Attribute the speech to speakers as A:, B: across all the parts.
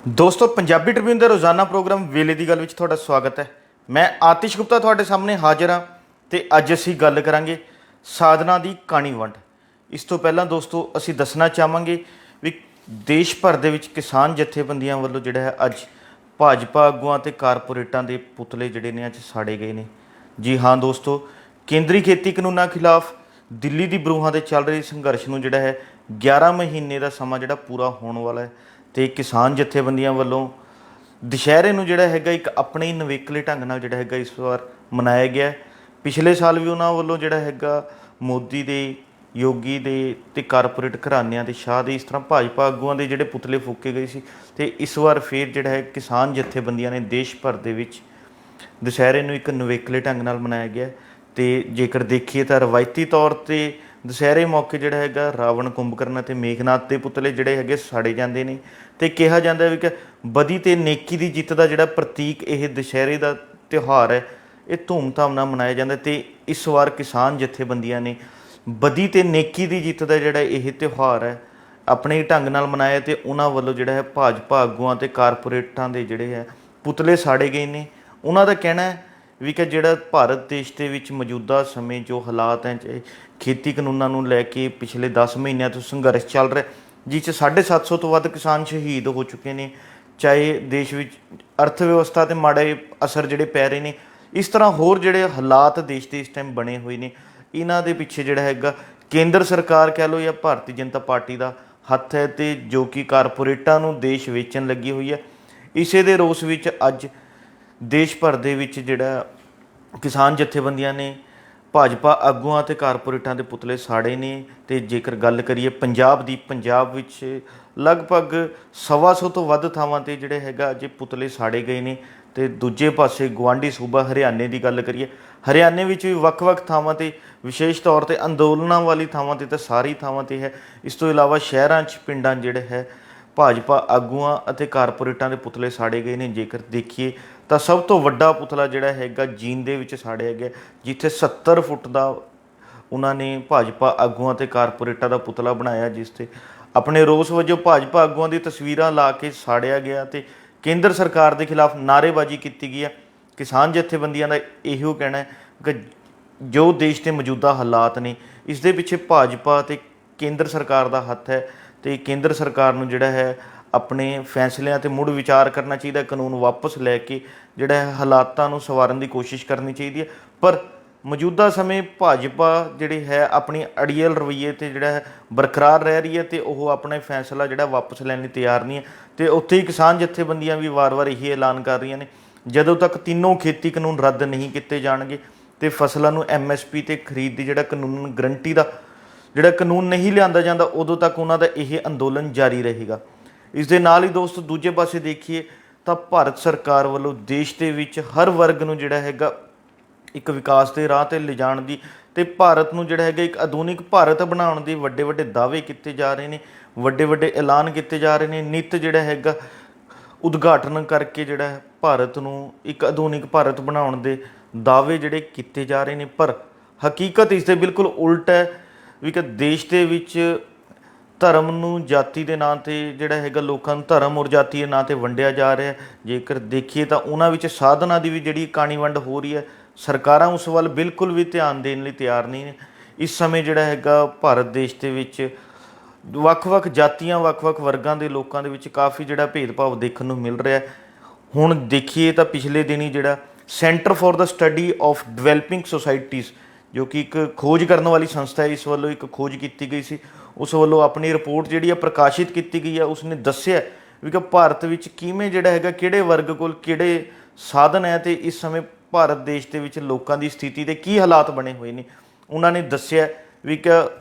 A: ਦੋਸਤੋ ਪੰਜਾਬੀ ਟ੍ਰਿਬਿਊਨ ਦੇ ਰੋਜ਼ਾਨਾ ਪ੍ਰੋਗਰਾਮ ਵੇਲੇ ਦੀ ਗੱਲ ਵਿੱਚ ਤੁਹਾਡਾ ਸਵਾਗਤ ਹੈ। ਮੈਂ ਆਤਿਸ਼ ਗੁਪਤਾ ਤੁਹਾਡੇ ਸਾਹਮਣੇ ਹਾਜ਼ਰ ਹਾਂ ਤੇ ਅੱਜ ਅਸੀਂ ਗੱਲ ਕਰਾਂਗੇ ਸਾਧਨਾ ਦੀ ਕਾਣੀ ਵੰਡ। ਇਸ ਤੋਂ ਪਹਿਲਾਂ ਦੋਸਤੋ ਅਸੀਂ ਦੱਸਣਾ ਚਾਹਾਂਗੇ ਵੀ ਦੇਸ਼ ਭਰ ਦੇ ਵਿੱਚ ਕਿਸਾਨ ਜਥੇਬੰਦੀਆਂ ਵੱਲੋਂ ਜਿਹੜਾ ਹੈ ਅੱਜ ਭਾਜਪਾ ਆਗੂਆਂ ਤੇ ਕਾਰਪੋਰੇਟਾਂ ਦੇ ਪੁਤਲੇ ਜਿਹੜੇ ਨੇ ਅੱਜ ਸਾੜੇ ਗਏ ਨੇ। ਜੀ ਹਾਂ ਦੋਸਤੋ, ਕੇਂਦਰੀ ਖੇਤੀ ਕਾਨੂੰਨਾਂ ਖਿਲਾਫ ਦਿੱਲੀ ਦੀ ਬਰੂਹਾਂ ਦੇ ਚੱਲ ਰਹੇ ਸੰਘਰਸ਼ ਨੂੰ ਜਿਹੜਾ ਹੈ 11 ਮਹੀਨੇ ਦਾ ਸਮਾਂ ਜਿਹੜਾ ਪੂਰਾ ਹੋਣ ਵਾਲਾ ਹੈ ਤੇ ਕਿਸਾਨ ਜਥੇਬੰਦੀਆਂ ਵੱਲੋਂ ਦੁਸ਼ਹਿਰੇ ਨੂੰ ਜਿਹੜਾ ਹੈਗਾ ਇੱਕ ਆਪਣੇ ਹੀ ਨਵੇਕਲੇ ਢੰਗ ਨਾਲ ਜਿਹੜਾ ਹੈਗਾ ਇਸ ਵਾਰ ਮਨਾਇਆ ਗਿਆ। ਪਿਛਲੇ ਸਾਲ ਵੀ ਉਹਨਾਂ ਵੱਲੋਂ ਜਿਹੜਾ ਹੈਗਾ ਮੋਦੀ ਦੇ, ਯੋਗੀ ਦੇ ਤੇ ਕਾਰਪੋਰੇਟ ਘਰਾਣਿਆਂ ਦੇ, ਸ਼ਾਹ ਦੇ, ਇਸ ਤਰ੍ਹਾਂ ਭਾਜਪਾ ਆਗੂਆਂ ਦੇ ਜਿਹੜੇ ਪੁਤਲੇ ਫੂਕੇ ਗਏ ਸੀ ਤੇ ਇਸ ਵਾਰ ਫਿਰ ਜਿਹੜਾ ਹੈ ਕਿਸਾਨ ਜਥੇਬੰਦੀਆਂ ਨੇ ਦੇਸ਼ ਭਰ ਦੇ ਵਿੱਚ ਦੁਸ਼ਹਿਰੇ ਨੂੰ ਇੱਕ ਨਵੇਕਲੇ ਢੰਗ ਨਾਲ ਮਨਾਇਆ ਗਿਆ। ਤੇ ਜੇਕਰ ਦੇਖੀਏ ਤਾਂ ਰਵਾਇਤੀ ਤੌਰ 'ਤੇ ਦੁਸ਼ਹਿਰੇ ਮੌਕੇ ਜਿਹੜਾ ਹੈਗਾ ਰਾਵਣ, ਕੁੰਭਕਰਨ ਅਤੇ ਮੇਘਨਾਥ ਦੇ ਪੁਤਲੇ ਜਿਹੜੇ ਹੈਗੇ ਸਾੜੇ ਜਾਂਦੇ ਨੇ ਤੇ ਕਿਹਾ ਜਾਂਦਾ ਵੀ ਕਿ ਬਦੀ ਤੇ ਨੇਕੀ ਦੀ ਜਿੱਤ ਦਾ ਜਿਹੜਾ ਪ੍ਰਤੀਕ ਇਹ ਦੁਸ਼ਹਿਰੇ ਦਾ ਤਿਉਹਾਰ ਹੈ ਇਹ ਧੂਮਧਾਮ ਨਾਲ ਮਨਾਇਆ ਜਾਂਦਾ। ਤੇ ਇਸ ਵਾਰ ਕਿਸਾਨ ਜਥੇਬੰਦੀਆਂ ਨੇ ਬਦੀ ਤੇ ਨੇਕੀ ਦੀ ਜਿੱਤ ਦਾ ਜਿਹੜਾ ਇਹ ਤਿਉਹਾਰ ਹੈ ਆਪਣੇ ਢੰਗ ਨਾਲ ਮਨਾਇਆ ਤੇ ਉਹਨਾਂ ਵੱਲੋਂ ਜਿਹੜਾ ਹੈ ਭਾਜਪਾ ਆਗੂਆਂ ਤੇ ਕਾਰਪੋਰੇਟਾਂ ਦੇ ਜਿਹੜੇ ਹੈ ਪੁਤਲੇ ਸਾੜੇ ਗਏ ਨੇ। ਉਹਨਾਂ ਦਾ ਕਹਿਣਾ ਹੈ ਵੀ ਕਿ ਜਿਹੜਾ ਭਾਰਤ ਦੇਸ਼ ਦੇ ਵਿੱਚ ਮੌਜੂਦਾ ਸਮੇਂ ਜੋ ਹਾਲਾਤ ਹੈ, ਚਾਹੇ ਖੇਤੀ ਕਾਨੂੰਨਾਂ ਨੂੰ ਲੈ ਕੇ ਪਿਛਲੇ 10 ਮਹੀਨਿਆਂ ਤੋਂ ਸੰਘਰਸ਼ ਚੱਲ ਰਿਹਾ ਜਿਸ 'ਚ 750 ਤੋਂ ਵੱਧ ਕਿਸਾਨ ਸ਼ਹੀਦ ਹੋ ਚੁੱਕੇ ਨੇ, ਚਾਹੇ ਦੇਸ਼ ਵਿੱਚ ਅਰਥ ਵਿਵਸਥਾ 'ਤੇ ਮਾੜੇ ਅਸਰ ਜਿਹੜੇ ਪੈ ਰਹੇ ਨੇ, ਇਸ ਤਰ੍ਹਾਂ ਹੋਰ ਜਿਹੜੇ ਹਾਲਾਤ ਦੇਸ਼ ਦੇ ਇਸ ਟਾਈਮ ਬਣੇ ਹੋਏ ਨੇ, ਇਹਨਾਂ ਦੇ ਪਿੱਛੇ ਜਿਹੜਾ ਹੈਗਾ ਕੇਂਦਰ ਸਰਕਾਰ ਕਹਿ ਲਓ ਜਾਂ ਭਾਰਤੀ ਜਨਤਾ ਪਾਰਟੀ ਦਾ ਹੱਥ ਹੈ ਤੇ ਜੋ ਕਿ ਕਾਰਪੋਰੇਟਾਂ ਨੂੰ ਦੇਸ਼ ਵੇਚਣ ਲੱਗੀ ਹੋਈ ਹੈ। ਇਸੇ ਦੇ ਰੋਸ ਵਿੱਚ ਅੱਜ ਦੇਸ਼ ਭਰ ਦੇ ਵਿੱਚ ਜਿਹੜਾ ਕਿਸਾਨ ਜਥੇਬੰਦੀਆਂ ਨੇ ਭਾਜਪਾ ਆਗੂਆਂ ਅਤੇ ਕਾਰਪੋਰੇਟਾਂ ਦੇ ਪੁਤਲੇ ਸਾੜੇ ਨੇ। ਤੇ ਜੇਕਰ ਗੱਲ ਕਰੀਏ ਪੰਜਾਬ ਦੀ, ਪੰਜਾਬ ਵਿੱਚ ਲਗਭਗ 125 ਤੋਂ ਵੱਧ ਥਾਵਾਂ 'ਤੇ ਜਿਹੜੇ ਹੈਗਾ ਅੱਜ ਪੁਤਲੇ ਸਾੜੇ ਗਏ ਨੇ। ਤੇ ਦੂਜੇ ਪਾਸੇ ਗੁਆਂਢੀ ਸੂਬਾ ਹਰਿਆਣੇ ਦੀ ਗੱਲ ਕਰੀਏ, ਹਰਿਆਣੇ ਵਿੱਚ ਵੀ ਵੱਖ-ਵੱਖ ਥਾਵਾਂ 'ਤੇ ਵਿਸ਼ੇਸ਼ ਤੌਰ 'ਤੇ ਅੰਦੋਲਨਾਂ ਵਾਲੀ ਥਾਵਾਂ 'ਤੇ ਤਾਂ ਸਾਰੀ ਥਾਵਾਂ 'ਤੇ ਹੈ। ਇਸ ਤੋਂ ਇਲਾਵਾ ਸ਼ਹਿਰਾਂ 'ਚ, ਪਿੰਡਾਂ ਜਿਹੜੇ ਹੈ ਭਾਜਪਾ ਆਗੂਆਂ ਅਤੇ ਕਾਰਪੋਰੇਟਾਂ ਦੇ ਪੁਤਲੇ ਸਾੜੇ ਗਏ ਨੇ। ਜੇਕਰ ਦੇਖੀਏ ਤਾਂ ਸਭ ਤੋਂ ਵੱਡਾ ਪੁਤਲਾ ਜਿਹੜਾ ਹੈਗਾ ਜੀਂਦ ਦੇ ਵਿੱਚ ਸਾੜਿਆ ਗਿਆ, ਜਿੱਥੇ 70 ਫੁੱਟ ਦਾ ਉਹਨਾਂ ਨੇ ਭਾਜਪਾ ਆਗੂਆਂ ਅਤੇ ਕਾਰਪੋਰੇਟਾਂ ਦਾ ਪੁਤਲਾ ਬਣਾਇਆ, ਜਿਸ 'ਤੇ ਆਪਣੇ ਰੋਸ ਵਜੋਂ ਭਾਜਪਾ ਆਗੂਆਂ ਦੀ ਤਸਵੀਰਾਂ ਲਾ ਕੇ ਸਾੜਿਆ ਗਿਆ ਤੇ ਕੇਂਦਰ ਸਰਕਾਰ ਦੇ ਖਿਲਾਫ ਨਾਅਰੇਬਾਜ਼ੀ ਕੀਤੀ ਗਈ ਹੈ। ਕਿਸਾਨ ਜਥੇਬੰਦੀਆਂ ਦਾ ਇਹੋ ਕਹਿਣਾ ਹੈ ਕਿ ਜੋ ਦੇਸ਼ ਦੇ ਮੌਜੂਦਾ ਹਾਲਾਤ ਨੇ ਇਸ ਦੇ ਪਿੱਛੇ ਭਾਜਪਾ ਅਤੇ ਕੇਂਦਰ ਸਰਕਾਰ ਦਾ ਹੱਥ ਹੈ ਤੇ ਕੇਂਦਰ ਸਰਕਾਰ ਨੂੰ ਜਿਹੜਾ ਹੈ ਆਪਣੇ ਫੈਸਲਿਆਂ 'ਤੇ ਮੁੜ ਵਿਚਾਰ ਕਰਨਾ ਚਾਹੀਦਾ, ਕਾਨੂੰਨ ਵਾਪਸ ਲੈ ਕੇ ਜਿਹੜਾ ਹੈ ਹਾਲਾਤਾਂ ਨੂੰ ਸੰਵਾਰਨ ਦੀ ਕੋਸ਼ਿਸ਼ ਕਰਨੀ ਚਾਹੀਦੀ ਹੈ। ਪਰ ਮੌਜੂਦਾ ਸਮੇਂ ਭਾਜਪਾ ਜਿਹੜੀ ਹੈ ਆਪਣੀ ਅੜੀਅਲ ਰਵੱਈਏ 'ਤੇ ਜਿਹੜਾ ਹੈ ਬਰਕਰਾਰ ਰਹਿ ਰਹੀ ਹੈ ਤੇ ਉਹ ਆਪਣਾ ਫੈਸਲਾ ਜਿਹੜਾ ਵਾਪਸ ਲੈਣ ਲਈ ਤਿਆਰ ਨਹੀਂ ਹੈ। ਤੇ ਉੱਥੇ ਹੀ ਕਿਸਾਨ ਜਥੇਬੰਦੀਆਂ ਵੀ ਵਾਰ-ਵਾਰ ਇਹੀ ਐਲਾਨ ਕਰ ਰਹੀਆਂ ਨੇ ਜਦੋਂ ਤੱਕ ਤਿੰਨੋਂ ਖੇਤੀ ਕਾਨੂੰਨ ਰੱਦ ਨਹੀਂ ਕੀਤੇ ਜਾਣਗੇ ਤੇ ਫਸਲਾਂ ਨੂੰ MSP ਤੇ ਖਰੀਦ ਦੀ ਜਿਹੜਾ ਕਾਨੂੰਨ ਗਰੰਟੀ ਦਾ ਜਿਹੜਾ ਕਾਨੂੰਨ ਨਹੀਂ ਲਿਆਂਦਾ ਜਾਂਦਾ ਉਦੋਂ ਤੱਕ ਉਹਨਾਂ ਦਾ ਇਹ ਅੰਦੋਲਨ ਜਾਰੀ ਰਹੇਗਾ। ਇਸ ਦੇ ਨਾਲ ਹੀ ਦੋਸਤੋ ਦੂਜੇ ਪਾਸੇ ਦੇਖੀਏ ਤਾਂ ਭਾਰਤ ਸਰਕਾਰ ਵੱਲੋਂ ਦੇਸ਼ ਦੇ ਵਿੱਚ ਹਰ ਵਰਗ ਨੂੰ ਜਿਹੜਾ ਹੈਗਾ ਇੱਕ ਵਿਕਾਸ ਦੇ ਰਾਹ 'ਤੇ ਲਿਜਾਣ ਦੀ ਤੇ ਭਾਰਤ ਨੂੰ ਜਿਹੜਾ ਹੈਗਾ ਇੱਕ ਆਧੁਨਿਕ ਭਾਰਤ ਬਣਾਉਣ ਦੇ ਵੱਡੇ ਵੱਡੇ ਦਾਅਵੇ ਕੀਤੇ ਜਾ ਰਹੇ ਨੇ, ਵੱਡੇ ਵੱਡੇ ਐਲਾਨ ਕੀਤੇ ਜਾ ਰਹੇ ਨੇ। ਨਿੱਤ ਜਿਹੜਾ ਹੈਗਾ ਉਦਘਾਟਨ ਕਰਕੇ ਜਿਹੜਾ ਹੈ ਭਾਰਤ ਨੂੰ ਇੱਕ ਆਧੁਨਿਕ ਭਾਰਤ ਬਣਾਉਣ ਦੇ ਦਾਅਵੇ ਜਿਹੜੇ ਕੀਤੇ ਜਾ ਰਹੇ ਨੇ, ਪਰ ਹਕੀਕਤ ਇਸ ਦੇ ਬਿਲਕੁਲ ਉਲਟ ਹੈ ਵੀ ਕਿ ਦੇਸ਼ ਦੇ ਵਿੱਚ ਧਰਮ ਨੂੰ ਜਾਤੀ ਦੇ ਨਾਂ 'ਤੇ ਜਿਹੜਾ ਹੈਗਾ ਲੋਕਾਂ ਨੂੰ ਧਰਮ ਔਰ ਜਾਤੀ ਦੇ ਨਾਂ 'ਤੇ ਵੰਡਿਆ ਜਾ ਰਿਹਾ। ਜੇਕਰ ਦੇਖੀਏ ਤਾਂ ਉਹਨਾਂ ਵਿੱਚ ਸਾਧਨਾ ਦੀ ਵੀ ਜਿਹੜੀ ਕਾਣੀ ਵੰਡ ਹੋ ਰਹੀ ਹੈ, ਸਰਕਾਰਾਂ ਉਸ ਵੱਲ ਬਿਲਕੁਲ ਵੀ ਧਿਆਨ ਦੇਣ ਲਈ ਤਿਆਰ ਨਹੀਂ ਨੇ। ਇਸ ਸਮੇਂ ਜਿਹੜਾ ਹੈਗਾ ਭਾਰਤ ਦੇਸ਼ ਦੇ ਵਿੱਚ ਵੱਖ-ਵੱਖ ਜਾਤੀਆਂ, ਵੱਖ-ਵੱਖ ਵਰਗਾਂ ਦੇ ਲੋਕਾਂ ਦੇ ਵਿੱਚ ਕਾਫੀ ਜਿਹੜਾ ਭੇਦਭਾਵ ਦੇਖਣ ਨੂੰ ਮਿਲ ਰਿਹਾ। ਹੁਣ ਦੇਖੀਏ ਤਾਂ ਪਿਛਲੇ ਦਿਨੀ ਜਿਹੜਾ centre for the study of developing societies ਜੋ ਕਿ ਇੱਕ ਖੋਜ ਕਰਨ ਵਾਲੀ ਸੰਸਥਾ ਹੈ, ਇਸ ਵੱਲੋਂ ਇੱਕ ਖੋਜ ਕੀਤੀ ਗਈ ਸੀ, ਉਸ ਵੱਲੋਂ ਆਪਣੀ ਰਿਪੋਰਟ ਜਿਹੜੀ ਆ ਪ੍ਰਕਾਸ਼ਿਤ ਕੀਤੀ ਗਈ ਹੈ। ਉਸਨੇ ਦੱਸਿਆ ਵੀ ਕਿ ਭਾਰਤ ਵਿੱਚ ਕਿਵੇਂ ਜਿਹੜਾ ਹੈਗਾ ਕਿਹੜੇ ਵਰਗ ਕੋਲ ਕਿਹੜੇ ਸਾਧਨ ਹੈ ਤੇ ਇਸ ਸਮੇਂ ਭਾਰਤ ਦੇਸ਼ ਦੇ ਵਿੱਚ ਲੋਕਾਂ ਦੀ ਸਥਿਤੀ ਦੇ ਕੀ ਹਾਲਾਤ ਬਣੇ ਹੋਏ ਨੇ। ਉਹਨਾਂ ਨੇ ਦੱਸਿਆ ਵੀ ਕਿ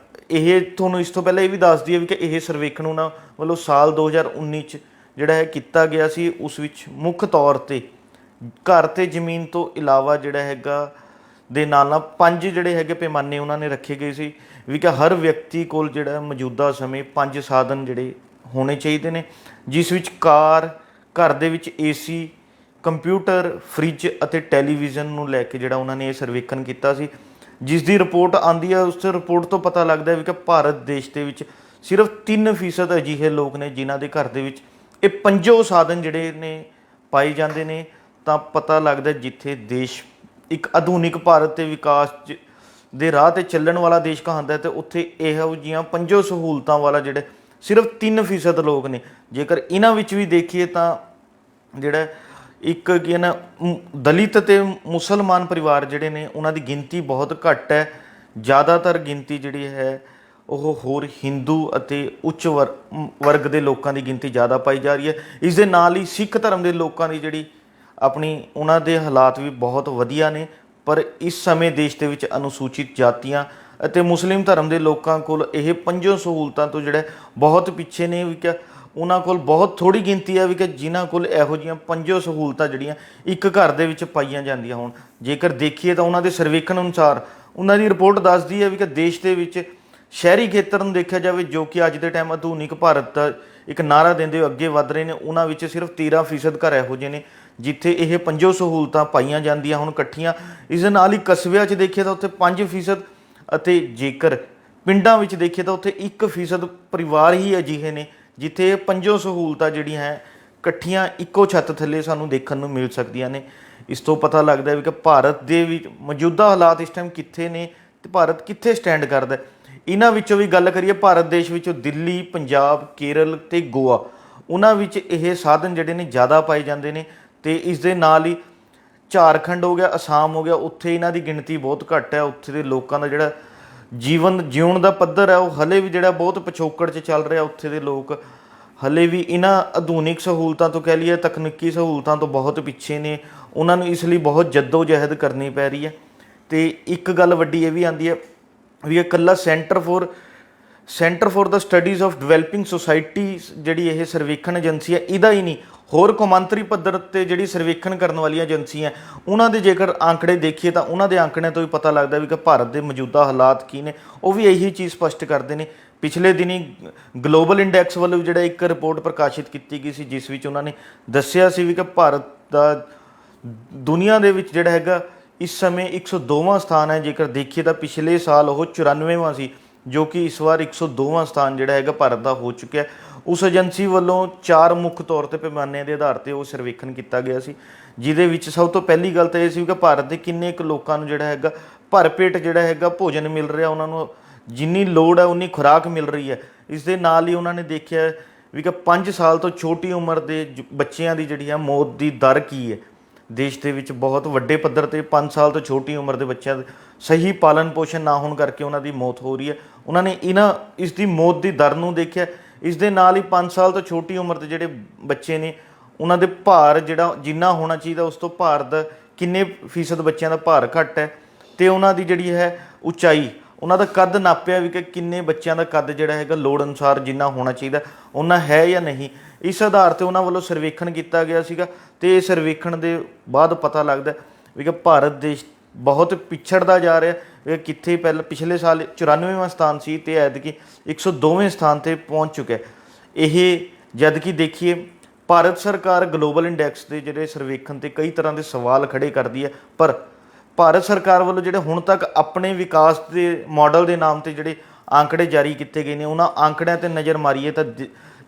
A: ਇਹ ਤੁਹਾਨੂੰ ਇਸ ਤੋਂ ਪਹਿਲਾਂ ਇਹ ਵੀ ਦੱਸ ਦਈਏ ਵੀ ਕਿ ਇਹ ਸਰਵੇਖਣ ਉਹਨਾਂ ਵੱਲੋਂ ਸਾਲ 2019 'ਚ ਜਿਹੜਾ ਹੈ ਕੀਤਾ ਗਿਆ ਸੀ। ਉਸ ਵਿੱਚ ਮੁੱਖ ਤੌਰ 'ਤੇ ਘਰ ਅਤੇ ਜ਼ਮੀਨ ਤੋਂ ਇਲਾਵਾ ਜਿਹੜਾ ਹੈਗਾ ਦੇ ਨਾਲ ਨਾਲ 5 ਜਿਹੜੇ ਹੈਗੇ ਪੈਮਾਨੇ ਉਹਨਾਂ ਨੇ ਰੱਖੇ ਗਏ ਸੀ ਵੀ ਕਿ ਹਰ ਵਿਅਕਤੀ ਕੋਲ ਜਿਹੜਾ ਮੌਜੂਦਾ ਸਮੇਂ 5 ਸਾਧਨ ਜਿਹੜੇ ਹੋਣੇ ਚਾਹੀਦੇ ਨੇ, ਜਿਸ ਵਿੱਚ ਕਾਰ, ਘਰ ਦੇ ਵਿੱਚ AC, ਕੰਪਿਊਟਰ, ਫਰਿੱਜ ਅਤੇ ਟੈਲੀਵਿਜ਼ਨ ਨੂੰ ਲੈ ਕੇ ਜਿਹੜਾ ਉਹਨਾਂ ਨੇ ਇਹ ਸਰਵੇਖਣ ਕੀਤਾ ਸੀ, ਜਿਸ ਦੀ ਰਿਪੋਰਟ ਆਉਂਦੀ ਹੈ। ਉਸ ਰਿਪੋਰਟ ਤੋਂ ਪਤਾ ਲੱਗਦਾ ਵੀ ਕਿ ਭਾਰਤ ਦੇਸ਼ ਦੇ ਵਿੱਚ ਸਿਰਫ 3% ਅਜਿਹੇ ਲੋਕ ਨੇ ਜਿਨ੍ਹਾਂ ਦੇ ਘਰ ਦੇ ਵਿੱਚ ਇਹ ਪੰਜੋ ਸਾਧਨ ਜਿਹੜੇ ਨੇ ਪਾਏ ਜਾਂਦੇ ਨੇ ਤਾਂ ਪਤਾ ਲੱਗਦਾ ਜਿੱਥੇ ਦੇਸ਼ ਇੱਕ ਆਧੁਨਿਕ ਭਾਰਤ ਤੇ ਵਿਕਾਸ ਦੇ ਰਾਹ ਤੇ ਚੱਲਣ ਵਾਲਾ ਦੇਸ਼ ਕਹਾਂਦਾ ਤੇ ਉੱਥੇ ਇਹੋ ਜਿਹੀਆਂ ਪੰਜੋ ਸਹੂਲਤਾਂ ਵਾਲਾ ਜਿਹੜੇ ਸਿਰਫ 3% ਲੋਕ ਨੇ। ਜੇਕਰ ਇਹਨਾਂ ਵਿੱਚ ਵੀ ਦੇਖੀਏ ਤਾਂ ਜਿਹੜਾ ਇੱਕ ਕੀ ਨਾ ਦਲਿਤ ਤੇ ਮੁਸਲਮਾਨ ਪਰਿਵਾਰ ਜਿਹੜੇ ਨੇ ਉਹਨਾਂ ਦੀ ਗਿਣਤੀ ਬਹੁਤ ਘੱਟ ਹੈ। ਜ਼ਿਆਦਾਤਰ ਗਿਣਤੀ ਜਿਹੜੀ ਹੈ ਉਹ ਹੋਰ ਹਿੰਦੂ ਅਤੇ ਉੱਚ ਵਰਗ ਦੇ ਲੋਕਾਂ ਦੀ ਗਿਣਤੀ ਜ਼ਿਆਦਾ ਪਾਈ ਜਾ ਰਹੀ ਹੈ। ਇਸ ਦੇ ਨਾਲ ਹੀ ਸਿੱਖ ਧਰਮ ਦੇ ਲੋਕਾਂ ਦੀ ਜਿਹੜੀ ਆਪਣੀ ਉਹਨਾਂ ਦੇ ਹਾਲਾਤ ਵੀ ਬਹੁਤ ਵਧੀਆ ਨੇ, ਪਰ ਇਸ ਸਮੇਂ ਦੇਸ਼ ਦੇ ਵਿੱਚ ਅਨੁਸੂਚਿਤ ਜਾਤੀਆਂ ਅਤੇ ਮੁਸਲਿਮ ਧਰਮ ਦੇ ਲੋਕਾਂ ਕੋਲ ਇਹ ਪੰਜੋਂ ਸਹੂਲਤਾਂ ਤੋਂ ਜਿਹੜਾ ਬਹੁਤ ਪਿੱਛੇ ਨੇ। ਵੀ ਕਿ ਉਹਨਾਂ ਕੋਲ ਬਹੁਤ ਥੋੜ੍ਹੀ ਗਿਣਤੀ ਹੈ ਵੀ ਕਿ ਜਿਨ੍ਹਾਂ ਕੋਲ ਇਹੋ ਜਿਹੀਆਂ ਪੰਜੋਂ ਸਹੂਲਤਾਂ ਜਿਹੜੀਆਂ ਇੱਕ ਘਰ ਦੇ ਵਿੱਚ ਪਾਈਆਂ ਜਾਂਦੀਆਂ ਹੋਣ। ਜੇਕਰ ਦੇਖੀਏ ਤਾਂ ਉਹਨਾਂ ਦੇ ਸਰਵੇਖਣ ਅਨੁਸਾਰ ਉਹਨਾਂ ਦੀ ਰਿਪੋਰਟ ਦੱਸਦੀ ਹੈ ਵੀ ਕਿ ਦੇਸ਼ ਦੇ ਵਿੱਚ ਸ਼ਹਿਰੀ ਖੇਤਰ ਨੂੰ ਦੇਖਿਆ ਜਾਵੇ, ਜੋ ਕਿ ਅੱਜ ਦੇ ਟਾਈਮ ਆਧੁਨਿਕ ਭਾਰਤ ਦਾ ਇੱਕ ਨਾਅਰਾ ਦਿੰਦੇ ਹੋਏ ਅੱਗੇ ਵੱਧ ਰਹੇ ਨੇ, ਉਹਨਾਂ ਵਿੱਚ ਸਿਰਫ 13% ਘਰ ਇਹੋ ਜਿਹੇ ਨੇ ਜਿੱਥੇ ਇਹ ਪੰਜੋ ਸਹੂਲਤਾਂ ਪਾਈਆਂ ਜਾਂਦੀਆਂ ਹੁਣ ਇਕੱਠੀਆਂ। ਇਸ ਦੇ ਨਾਲ ਹੀ ਕਸਬਿਆਂ 'ਚ ਦੇਖੀਏ ਤਾਂ ਉੱਥੇ 5% ਅਤੇ ਜੇਕਰ ਪਿੰਡਾਂ ਵਿੱਚ ਦੇਖੀਏ ਤਾਂ ਉੱਥੇ 1% ਪਰਿਵਾਰ ਹੀ ਅਜਿਹੇ ਨੇ ਜਿੱਥੇ ਇਹ ਪੰਜੋ ਸਹੂਲਤਾਂ ਜਿਹੜੀਆਂ ਹੈ ਇਕੱਠੀਆਂ ਇੱਕੋ ਛੱਤ ਥੱਲੇ ਸਾਨੂੰ ਦੇਖਣ ਨੂੰ ਮਿਲ ਸਕਦੀਆਂ ਨੇ। ਇਸ ਤੋਂ ਪਤਾ ਲੱਗਦਾ ਵੀ ਕਿ ਭਾਰਤ ਦੇ ਵਿੱਚ ਮੌਜੂਦਾ ਹਾਲਾਤ ਇਸ ਟਾਈਮ ਕਿੱਥੇ ਨੇ ਤੇ ਭਾਰਤ ਕਿੱਥੇ ਸਟੈਂਡ ਕਰਦਾ। ਇਹਨਾਂ ਵਿੱਚੋਂ ਵੀ ਗੱਲ ਕਰੀਏ ਭਾਰਤ ਦੇਸ਼ ਵਿੱਚੋਂ ਦਿੱਲੀ, ਪੰਜਾਬ, ਕੇਰਲ ਤੇ ਗੋਆ, ਉਹਨਾਂ ਵਿੱਚ ਇਹ ਸਾਧਨ ਜਿਹੜੇ ਨੇ ਜ਼ਿਆਦਾ ਪਾਏ ਜਾਂਦੇ ਨੇ। ਤੇ ਇਸ ਦੇ ਨਾਲ ਹੀ ਝਾਰਖੰਡ ਹੋ ਗਿਆ, ਅਸਾਮ ਹੋ ਗਿਆ, ਉੱਥੇ ਇਹਨਾਂ ਦੀ ਗਿਣਤੀ ਬਹੁਤ ਘੱਟ ਹੈ। ਉੱਥੇ ਦੇ ਲੋਕਾਂ ਦਾ ਜਿਹੜਾ ਜੀਵਨ ਜਿਉਣ ਦਾ ਪੱਧਰ ਹੈ ਉਹ ਹਲੇ ਵੀ ਜਿਹੜਾ ਬਹੁਤ ਪਿਛੋਕੜ 'ਚ ਚੱਲ ਰਿਹਾ। ਉੱਥੇ ਦੇ ਲੋਕ ਹਲੇ ਵੀ ਇਹਨਾਂ ਆਧੁਨਿਕ ਸਹੂਲਤਾਂ ਤੋਂ ਕਹਿ ਲਈਏ ਤਕਨੀਕੀ ਸਹੂਲਤਾਂ ਤੋਂ ਬਹੁਤ ਪਿੱਛੇ ਨੇ। ਉਹਨਾਂ ਨੂੰ ਇਸ ਲਈ ਬਹੁਤ ਜੱਦੋ ਜਹਿਦ ਕਰਨੀ ਪੈ ਰਹੀ ਹੈ। ਤੇ ਇੱਕ ਗੱਲ ਵੱਡੀ ਇਹ ਵੀ ਆਉਂਦੀ ਹੈ ਵੀ ਇਕੱਲਾ ਸੈਂਟਰ ਫੋਰ ਦਾ ਸਟੱਡੀਜ਼ ਆਫ ਡਿਵੈਲਪਿੰਗ ਸੋਸਾਇਟੀ ਜਿਹੜੀ ਇਹ ਸਰਵੇਖਣ ਏਜੰਸੀ ਹੈ, ਇਹਦਾ ਹੀ ਨਹੀਂ ਹੋਰ ਕੌਮਾਂਤਰੀ ਪੱਧਰ 'ਤੇ ਜਿਹੜੀ ਸਰਵੇਖਣ ਕਰਨ ਵਾਲੀਆਂ ਏਜੰਸੀਆਂ ਉਹਨਾਂ ਦੇ ਜੇਕਰ ਆંકੜੇ ਦੇਖੀਏ ਤਾਂ ਉਹਨਾਂ ਦੇ ਆંકੜਿਆਂ ਤੋਂ ਵੀ ਪਤਾ ਲੱਗਦਾ ਵੀ ਕਿ ਭਾਰਤ ਦੇ ਮੌਜੂਦਾ ਹਾਲਾਤ ਕੀ ਨੇ। ਉਹ ਵੀ ਇਹੀ ਚੀਜ਼ ਸਪਸ਼ਟ ਕਰਦੇ ਨੇ। ਪਿਛਲੇ ਦਿਨੀ ਗਲੋਬਲ ਇੰਡੈਕਸ ਵੱਲੋਂ ਜਿਹੜਾ ਇੱਕ ਰਿਪੋਰਟ ਪ੍ਰਕਾਸ਼ਿਤ ਕੀਤੀ ਗਈ ਸੀ ਜਿਸ ਵਿੱਚ ਉਹਨਾਂ ਨੇ ਦੱਸਿਆ ਸੀ ਵੀ ਕਿ ਭਾਰਤ ਦਾ ਦੁਨੀਆ ਦੇ ਵਿੱਚ ਜਿਹੜਾ ਹੈਗਾ ਇਸ ਸਮੇਂ 102ਵਾਂ ਸਥਾਨ ਹੈ। ਜੇਕਰ ਦੇਖੀਏ ਤਾਂ ਪਿਛਲੇ ਸਾਲ ਉਹ 94ਵਾਂ ਸੀ, ਜੋ ਕਿ ਇਸ ਵਾਰ 102ਵਾਂ ਸਥਾਨ ਜਿਹੜਾ ਹੈਗਾ ਭਾਰਤ ਦਾ ਹੋ ਚੁੱਕਿਆ। ਉਸ ਏਜੰਸੀ ਵੱਲੋਂ 4 ਮੁੱਖ ਤੌਰ 'ਤੇ ਪੈਮਾਨੇ ਦੇ ਆਧਾਰ 'ਤੇ ਉਹ ਸਰਵੇਖਣ ਕੀਤਾ ਗਿਆ ਸੀ, ਜਿਹਦੇ ਵਿੱਚ ਸਭ ਤੋਂ ਪਹਿਲੀ ਗੱਲ ਤਾਂ ਇਹ ਸੀ ਕਿ ਭਾਰਤ ਦੇ ਕਿੰਨੇ ਕੁ ਲੋਕਾਂ ਨੂੰ ਜਿਹੜਾ ਹੈਗਾ ਭਰਪੇਟ ਜਿਹੜਾ ਹੈਗਾ ਭੋਜਨ ਮਿਲ ਰਿਹਾ, ਉਹਨਾਂ ਨੂੰ ਜਿੰਨੀ ਲੋੜ ਹੈ ਉਨੀ ਖੁਰਾਕ ਮਿਲ ਰਹੀ ਹੈ। ਇਸ ਦੇ ਨਾਲ ਹੀ ਉਹਨਾਂ ਨੇ ਦੇਖਿਆ ਵੀ ਕਿ 5 ਸਾਲ ਤੋਂ ਛੋਟੀ ਉਮਰ ਦੇ ਬੱਚਿਆਂ ਦੀ ਜਿਹੜੀ ਹੈ ਮੌਤ ਦੀ ਦਰ ਕੀ ਹੈ। ਦੇਸ਼ ਦੇ ਵਿੱਚ ਬਹੁਤ ਵੱਡੇ ਪੱਧਰ 'ਤੇ 5 ਸਾਲ ਤੋਂ ਛੋਟੀ ਉਮਰ ਦੇ ਬੱਚਿਆਂ ਦੇ ਸਹੀ ਪਾਲਣ ਪੋਸ਼ਣ ਨਾ ਹੋਣ ਕਰਕੇ ਉਹਨਾਂ ਦੀ ਮੌਤ ਹੋ ਰਹੀ ਹੈ। ਉਹਨਾਂ ਨੇ ਇਸ ਦੀ ਮੌਤ ਦੀ ਦਰ ਨੂੰ ਦੇਖਿਆ। ਇਸ ਦੇ ਨਾਲ ਹੀ 5 ਸਾਲ ਤੋਂ ਛੋਟੀ ਉਮਰ ਦੇ ਜਿਹੜੇ ਬੱਚੇ ਨੇ ਉਹਨਾਂ ਦੇ ਭਾਰ ਜਿਹੜਾ ਜਿੰਨਾ ਹੋਣਾ ਚਾਹੀਦਾ ਉਸ ਤੋਂ ਭਾਰ ਦਾ ਕਿੰਨੇ ਫੀਸਦ ਬੱਚਿਆਂ ਦਾ ਭਾਰ ਘੱਟ ਹੈ, ਅਤੇ ਉਹਨਾਂ ਦੀ ਜਿਹੜੀ ਹੈ ਉਚਾਈ, ਉਹਨਾਂ ਦਾ ਕੱਦ ਨਾਪਿਆ ਵੀ ਕਿ ਕਿੰਨੇ ਬੱਚਿਆਂ ਦਾ ਕੱਦ ਜਿਹੜਾ ਹੈਗਾ ਲੋੜ ਅਨੁਸਾਰ ਜਿੰਨਾ ਹੋਣਾ ਚਾਹੀਦਾ ਉਹਨਾਂ ਹੈ ਜਾਂ ਨਹੀਂ। ਇਸ ਆਧਾਰ 'ਤੇ ਉਹਨਾਂ ਵੱਲੋਂ ਸਰਵੇਖਣ ਕੀਤਾ ਗਿਆ ਸੀਗਾ ਅਤੇ ਇਹ ਸਰਵੇਖਣ ਦੇ ਬਾਅਦ ਪਤਾ ਲੱਗਦਾ ਵੀ ਕਿ ਭਾਰਤ ਦੇਸ਼ ਬਹੁਤ ਪਿਛੜਦਾ ਜਾ ਰਿਹਾ। ਕਿੱਥੇ ਪਿਛਲੇ ਸਾਲ 94ਵਾਂ ਸਥਾਨ ਸੀ ਅਤੇ ਐਤਕੀ 102ਵੇਂ ਸਥਾਨ 'ਤੇ ਪਹੁੰਚ ਚੁੱਕਿਆ। ਇਹ ਜਦ ਕਿ ਦੇਖੀਏ ਭਾਰਤ ਸਰਕਾਰ ਗਲੋਬਲ ਇੰਡੈਕਸ ਦੇ ਜਿਹੜੇ ਸਰਵੇਖਣ 'ਤੇ ਕਈ ਤਰ੍ਹਾਂ ਦੇ ਸਵਾਲ ਖੜੇ ਕਰਦੀ ਹੈ, ਪਰ ਭਾਰਤ ਸਰਕਾਰ ਵੱਲੋਂ ਜਿਹੜੇ ਹੁਣ ਤੱਕ ਆਪਣੇ ਵਿਕਾਸ ਦੇ ਮਾਡਲ ਦੇ ਨਾਮ 'ਤੇ ਜਿਹੜੇ ਆંકੜੇ ਜਾਰੀ ਕੀਤੇ ਗਏ ਨੇ ਉਹਨਾਂ ਆંકੜਿਆਂ 'ਤੇ ਨਜ਼ਰ ਮਾਰੀਏ ਤਾਂ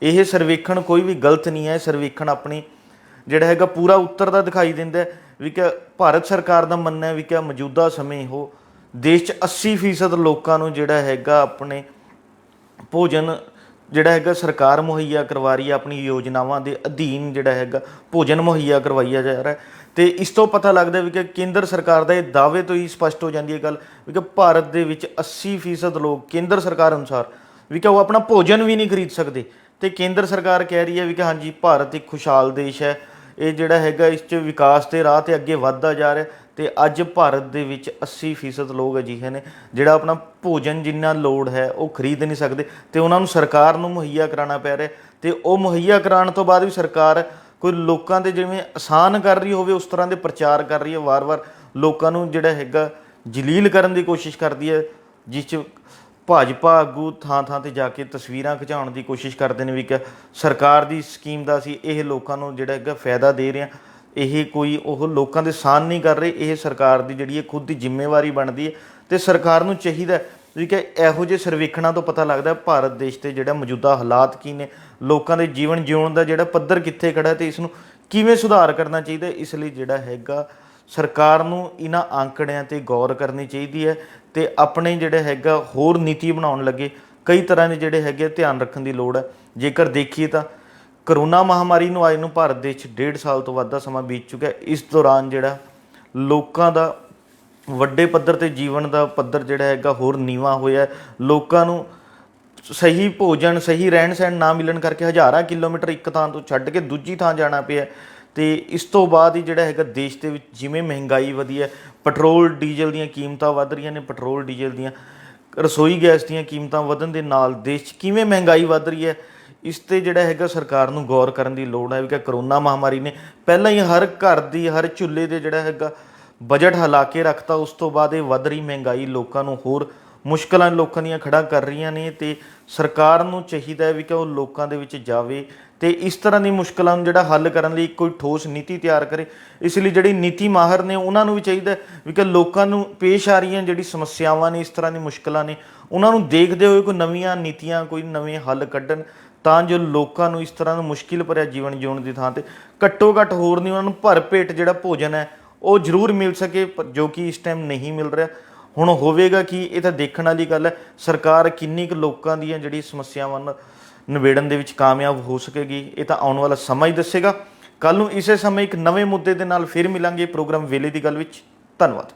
A: ਇਹ ਸਰਵੇਖਣ ਕੋਈ ਵੀ ਗਲਤ ਨਹੀਂ ਹੈ। ਸਰਵੇਖਣ ਆਪਣੀ ਜਿਹੜਾ ਹੈਗਾ ਪੂਰਾ ਉੱਤਰ ਦਾ ਦਿਖਾਈ ਦਿੰਦਾ ਵੀ ਕਿ ਭਾਰਤ ਸਰਕਾਰ ਦਾ ਮੰਨਣਾ ਹੈ ਵੀ ਕਿ ਮੌਜੂਦਾ ਸਮੇਂ ਉਹ ਦੇਸ਼ 'ਚ 80% ਲੋਕਾਂ ਨੂੰ ਜਿਹੜਾ ਹੈਗਾ ਆਪਣੇ ਭੋਜਨ ਜਿਹੜਾ ਹੈਗਾ ਸਰਕਾਰ ਮੁਹੱਈਆ ਕਰਵਾ ਰਹੀ ਹੈ। ਆਪਣੀ ਯੋਜਨਾਵਾਂ ਦੇ ਅਧੀਨ ਜਿਹੜਾ ਹੈਗਾ ਭੋਜਨ ਮੁਹੱਈਆ ਕਰਵਾਇਆ ਜਾ ਰਿਹਾ। ਅਤੇ ਇਸ ਤੋਂ ਪਤਾ ਲੱਗਦਾ ਵੀ ਕਿ ਕੇਂਦਰ ਸਰਕਾਰ ਦਾ ਇਹ ਦਾਅਵੇ ਤੋਂ ਹੀ ਸਪਸ਼ਟ ਹੋ ਜਾਂਦੀ ਹੈ ਗੱਲ ਵੀ ਕਿ ਭਾਰਤ ਦੇ ਵਿੱਚ 80% ਲੋਕ ਕੇਂਦਰ ਸਰਕਾਰ ਅਨੁਸਾਰ ਵੀ ਕਿ ਉਹ ਆਪਣਾ ਭੋਜਨ ਵੀ ਨਹੀਂ ਖਰੀਦ ਸਕਦੇ। ਅਤੇ ਕੇਂਦਰ ਸਰਕਾਰ ਕਹਿ ਰਹੀ ਹੈ ਵੀ ਕਿ ਹਾਂਜੀ ਭਾਰਤ ਇੱਕ ਖੁਸ਼ਹਾਲ ਦੇਸ਼ ਹੈ, ਇਹ ਜਿਹੜਾ ਹੈਗਾ ਇਸ 'ਚ ਵਿਕਾਸ ਦੇ ਰਾਹ 'ਤੇ ਅੱਗੇ ਵੱਧਦਾ ਜਾ ਰਿਹਾ। ਅਤੇ ਅੱਜ ਭਾਰਤ ਦੇ ਵਿੱਚ 80% ਲੋਕ ਅਜਿਹੇ ਨੇ ਜਿਹੜਾ ਆਪਣਾ ਭੋਜਨ ਜਿੰਨਾ ਲੋੜ ਹੈ ਉਹ ਖਰੀਦ ਨਹੀਂ ਸਕਦੇ ਅਤੇ ਉਹਨਾਂ ਨੂੰ ਸਰਕਾਰ ਨੂੰ ਮੁਹੱਈਆ ਕਰਾਉਣਾ ਪੈ ਰਿਹਾ। ਅਤੇ ਉਹ ਮੁਹੱਈਆ ਕਰਾਉਣ ਤੋਂ ਬਾਅਦ ਵੀ ਸਰਕਾਰ ਕੋਈ ਲੋਕਾਂ ਦੇ ਜਿਵੇਂ ਆਸਾਨ ਕਰ ਰਹੀ ਹੋਵੇ ਉਸ ਤਰ੍ਹਾਂ ਦੇ ਪ੍ਰਚਾਰ ਕਰ ਰਹੀ ਹੈ। ਵਾਰ-ਵਾਰ ਲੋਕਾਂ ਨੂੰ ਜਿਹੜਾ ਹੈਗਾ ਜਲੀਲ ਕਰਨ ਦੀ ਕੋਸ਼ਿਸ਼ ਕਰਦੀ ਹੈ, ਜਿਸ 'ਚ ਭਾਜਪਾ ਆਗੂ ਥਾਂ-ਥਾਂ 'ਤੇ ਜਾ ਕੇ ਤਸਵੀਰਾਂ ਖਿਚਾਉਣ ਦੀ ਕੋਸ਼ਿਸ਼ ਕਰਦੇ ਨੇ ਵੀ ਕਿ ਸਰਕਾਰ ਦੀ ਸਕੀਮ ਦਾ ਸੀ ਇਹ ਲੋਕਾਂ ਨੂੰ ਜਿਹੜਾ ਹੈਗਾ ਫਾਇਦਾ ਦੇ ਰਹੇ ਹਾਂ। ਇਹ ਕੋਈ ਉਹ ਲੋਕਾਂ ਦੇ ਸਾਨ ਨਹੀਂ ਕਰ ਰਹੇ, ਇਹ ਸਰਕਾਰ ਦੀ ਜਿਹੜੀ ਹੈ ਖੁਦ ਦੀ ਜ਼ਿੰਮੇਵਾਰੀ ਬਣਦੀ ਹੈ। ਅਤੇ ਸਰਕਾਰ ਨੂੰ ਚਾਹੀਦਾ ਵੀ ਕਿ ਇਹੋ ਜਿਹੇ ਸਰਵੇਖਣਾਂ ਤੋਂ ਪਤਾ ਲੱਗਦਾ ਭਾਰਤ ਦੇਸ਼ ਦੇ ਜਿਹੜਾ ਮੌਜੂਦਾ ਹਾਲਾਤ ਕੀ ਨੇ, ਲੋਕਾਂ ਦੇ ਜੀਵਨ ਜਿਉਣ ਦਾ ਜਿਹੜਾ ਪੱਧਰ ਕਿੱਥੇ ਖੜਾ ਤੇ ਇਸ ਨੂੰ ਕਿਵੇਂ ਸੁਧਾਰ ਕਰਨਾ ਚਾਹੀਦਾ। ਇਸ ਲਈ ਜਿਹੜਾ ਹੈਗਾ ਸਰਕਾਰ ਨੂੰ ਇਹਨਾਂ ਅੰਕੜਿਆਂ ਤੇ ਗੌਰ ਕਰਨੀ ਚਾਹੀਦੀ ਹੈ ਤੇ ਆਪਣੇ ਜਿਹੜਾ ਹੈਗਾ ਹੋਰ ਨੀਤੀ ਬਣਾਉਣ ਲੱਗੇ ਕਈ ਤਰ੍ਹਾਂ ਦੇ ਜਿਹੜੇ ਹੈਗੇ ਧਿਆਨ ਰੱਖਣ ਦੀ ਲੋੜ ਹੈ। ਜੇਕਰ ਦੇਖੀਏ ਤਾਂ ਕਰੋਨਾ ਮਹਾਮਾਰੀ ਨੂੰ ਆਏ ਨੂੰ ਭਾਰਤ ਦੇਸ਼ 'ਚ 1.5 ਸਾਲ ਤੋਂ ਵੱਧ ਦਾ ਸਮਾਂ ਬੀਤ ਚੁੱਕਾ। ਇਸ ਦੌਰਾਨ ਜਿਹੜਾ ਲੋਕਾਂ ਦਾ ਵੱਡੇ ਪੱਧਰ ਤੇ ਜੀਵਨ ਦਾ ਪੱਧਰ ਜਿਹੜਾ ਹੈਗਾ ਹੋਰ ਨੀਵਾਂ ਹੋਇਆ। ਲੋਕਾਂ ਨੂੰ ਸਹੀ ਭੋਜਨ, ਸਹੀ ਰਹਿਣ ਸਹਿਣ ਨਾ ਮਿਲਣ ਕਰਕੇ ਹਜ਼ਾਰਾਂ ਕਿਲੋਮੀਟਰ ਇੱਕ ਥਾਂ ਤੋਂ ਛੱਡ ਕੇ ਦੂਜੀ ਥਾਂ ਜਾਣਾ ਪਿਆ। ਤੇ ਇਸ ਤੋਂ ਬਾਅਦ ਹੀ ਜਿਹੜਾ ਹੈਗਾ ਦੇਸ਼ ਦੇ ਵਿੱਚ ਜਿਵੇਂ ਮਹਿੰਗਾਈ ਵਧੀ ਹੈ, ਪੈਟਰੋਲ ਡੀਜ਼ਲ ਦੀਆਂ ਕੀਮਤਾਂ ਵੱਧ ਰਹੀਆਂ ਨੇ, ਪੈਟਰੋਲ ਡੀਜ਼ਲ ਦੀਆਂ, ਰਸੋਈ ਗੈਸ ਦੀਆਂ ਕੀਮਤਾਂ ਵਧਣ ਦੇ ਨਾਲ ਦੇਸ਼ 'ਚ ਕਿਵੇਂ ਮਹਿੰਗਾਈ ਵੱਧ ਰਹੀ ਹੈ, ਇਸ 'ਤੇ ਜਿਹੜਾ ਹੈਗਾ ਸਰਕਾਰ ਨੂੰ ਗੌਰ ਕਰਨ ਦੀ ਲੋੜ ਹੈ। ਵੀ ਕਿ ਕਰੋਨਾ ਮਹਾਮਾਰੀ ਨੇ ਪਹਿਲਾਂ ਹੀ ਹਰ ਘਰ ਦੀ ਹਰ ਚੁੱਲ੍ਹੇ ਦੇ ਜਿਹੜਾ ਹੈਗਾ ਬਜਟ ਹਿਲਾ ਕੇ ਰੱਖਤਾ। ਉਸ ਤੋਂ ਬਾਅਦ ਇਹ ਵੱਧ ਰਹੀ ਮਹਿੰਗਾਈ ਲੋਕਾਂ ਨੂੰ ਹੋਰ ਮੁਸ਼ਕਲਾਂ ਲੋਕਾਂ ਦੀਆਂ ਖੜਾ ਕਰ ਰਹੀਆਂ ਨੇ ਤੇ ਸਰਕਾਰ ਨੂੰ ਚਾਹੀਦਾ ਹੈ ਵੀ ਕਿ ਉਹ ਲੋਕਾਂ ਦੇ ਵਿੱਚ ਜਾਵੇ ਤੇ ਇਸ ਤਰ੍ਹਾਂ ਦੀ ਮੁਸ਼ਕਲਾਂ ਨੂੰ ਜਿਹੜਾ ਹੱਲ ਕਰਨ ਲਈ ਕੋਈ ਠੋਸ ਨੀਤੀ ਤਿਆਰ ਕਰੇ। ਇਸ ਲਈ ਜਿਹੜੀ ਨੀਤੀ ਮਾਹਰ ਨੇ ਉਹਨਾਂ ਨੂੰ ਵੀ ਚਾਹੀਦਾ ਵੀ ਕਿ ਲੋਕਾਂ ਨੂੰ ਪੇਸ਼ ਆ ਰਹੀਆਂ ਜਿਹੜੀ ਸਮੱਸਿਆਵਾਂ ਨੇ, ਇਸ ਤਰ੍ਹਾਂ ਦੀ ਮੁਸ਼ਕਲਾਂ ਨੇ, ਉਹਨਾਂ ਨੂੰ ਦੇਖਦੇ ਹੋਏ ਕੋਈ ਨਵੀਆਂ ਨੀਤੀਆਂ, ਕੋਈ ਨਵੇਂ ਹੱਲ ਕੱਢਣ ਤਾਂ ਜੋ ਲੋਕਾਂ ਨੂੰ ਇਸ ਤਰ੍ਹਾਂ ਦਾ ਮੁਸ਼ਕਿਲ ਭਰਿਆ ਜੀਵਨ ਜਿਉਣ ਦੀ ਥਾਂ ਤੇ ਘੱਟੋ ਘੱਟ ਹੋਰ ਨਹੀਂ ਉਹਨਾਂ ਨੂੰ ਭਰ ਪੇਟ ਜਿਹੜਾ ਭੋਜਨ ਹੈ ਉਹ ਜ਼ਰੂਰ ਮਿਲ ਸਕੇ, ਜੋ ਕਿ ਇਸ ਟਾਈਮ ਨਹੀਂ ਮਿਲ ਰਿਹਾ। ਹੁਣ ਹੋਵੇਗਾ ਕਿ ਇਹ ਤਾਂ ਦੇਖਣ ਵਾਲੀ ਗੱਲ ਹੈ ਸਰਕਾਰ ਕਿੰਨੀ ਕੁ ਲੋਕਾਂ ਦੀਆਂ ਜਿਹੜੀ ਸਮੱਸਿਆਵਾਂ ਨਿਬੇੜਨ ਦੇ ਵਿੱਚ ਕਾਮਯਾਬ ਹੋ ਸਕੇਗੀ, ਇਹ ਤਾਂ ਆਉਣ ਵਾਲਾ ਸਮਾਂ ਹੀ ਦੱਸੇਗਾ। ਕੱਲ੍ਹ ਨੂੰ ਇਸੇ ਸਮੇਂ ਇੱਕ ਨਵੇਂ ਮੁੱਦੇ ਦੇ ਨਾਲ ਫਿਰ ਮਿਲਾਂਗੇ ਪ੍ਰੋਗਰਾਮ ਵੇਲੇ ਦੀ ਗੱਲ ਵਿੱਚ। ਧੰਨਵਾਦ।